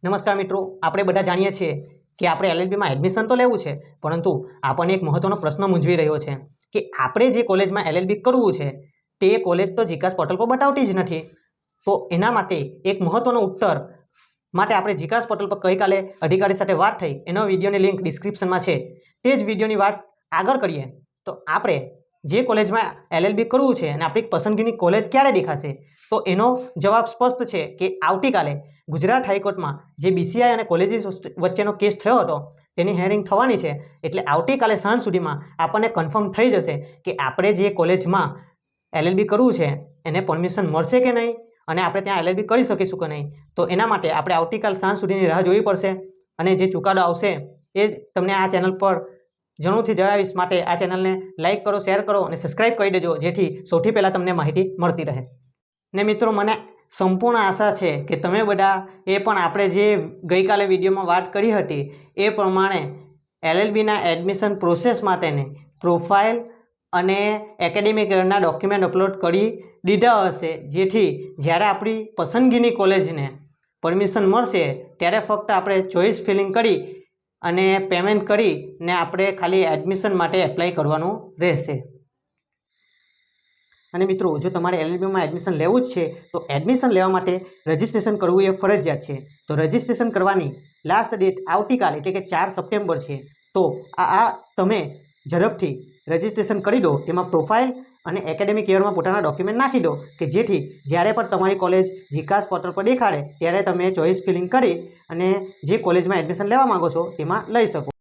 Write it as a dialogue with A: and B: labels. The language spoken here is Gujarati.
A: નમસ્કાર મિત્રો, આપણે બધા જાણીએ છીએ કે આપણે એલએલબીમાં એડમિશન તો લેવું છે, પરંતુ આપણને એક મહત્ત્વનો પ્રશ્ન મૂંઝવી રહ્યો છે કે આપણે જે કોલેજમાં એલએલબી કરવું છે તે કોલેજ તો જીકાસ પોર્ટલ પર બતાવતી જ નથી. તો એના માટે એક મહત્ત્વનો ઉત્તર માટે આપણે જીકાસ પોર્ટલ પર ગઈકાલે અધિકારી સાથે વાત થઈ, એનો વિડીયોની લિંક ડિસ્ક્રિપ્શનમાં છે. તે જ વિડીયોની વાત આગળ કરીએ તો આપણે જે કોલેજમાં એલએલબી કરવું છે અને આપણી પસંદગીની કોલેજ ક્યારે દેખાશે, તો એનો જવાબ સ્પષ્ટ છે કે આવતીકાલે ગુજરાત હાઈકોર્ટમાં જે બીસીઆઈ અને કોલેજીસ વચ્ચેનો કેસ થયો હતો તેની હિયરિંગ થવાની છે. એટલે આવતીકાલે સાંજ સુધીમાં આપણને કન્ફર્મ થઈ જશે કે આપણે જે કોલેજમાં એલએલબી કરવું છે એને પરમિશન મળશે કે નહીં અને આપણે ત્યાં એલએલબી કરી શકીશું કે નહીં. તો એના માટે આપણે આવતીકાલ સાંજ સુધીની રાહ જોવી પડશે અને જે ચુકાદો આવશે એ તમને આ ચેનલ પર જરૂરથી જણાવીશ. માટે આ ચેનલને લાઇક કરો, શેર કરો અને સબસ્ક્રાઈબ કરી દેજો, જેથી સૌથી પહેલાં તમને માહિતી મળતી રહે. ને મિત્રો, મને સંપૂર્ણ આશા છે કે તમે બધા એ પણ આપણે જે ગઈકાલે વિડીયોમાં વાત કરી હતી એ પ્રમાણે એલએલબીના એડમિશન પ્રોસેસ માટેની પ્રોફાઇલ અને એકેડેમિક યરના ડોક્યુમેન્ટ અપલોડ કરી દીધા હશે, જેથી જ્યારે આપણી પસંદગીની કોલેજને પરમિશન મળશે ત્યારે ફક્ત આપણે ચોઇસ ફિલિંગ કરી અને પેમેન્ટ કરીને આપણે ખાલી એડમિશન માટે એપ્લાય કરવાનું રહેશે. અને મિત્રો, જો તમારે એલએલબીમાં એડમિશન લેવું જ છે તો એડમિશન લેવા માટે રજિસ્ટ્રેશન કરવું એ ફરજિયાત છે. તો રજિસ્ટ્રેશન કરવાની લાસ્ટ ડેટ આવતીકાલ એટલે કે 4 સપ્ટેમ્બર છે. તો આ તમે ઝડપથી રજિસ્ટ્રેશન કરી દો. તેમાં પ્રોફાઇલ અને એકેડેમિક યરમાં પોતાના ડોક્યુમેન્ટ નાખી દો કે જેથી જ્યારે પણ તમારી કોલેજ જીકાસ પોર્ટલ પર દેખાડે ત્યારે તમે ચોઇસ ફિલિંગ કરી અને જે કોલેજમાં એડમિશન લેવા માગો છો તેમાં લઈ શકો.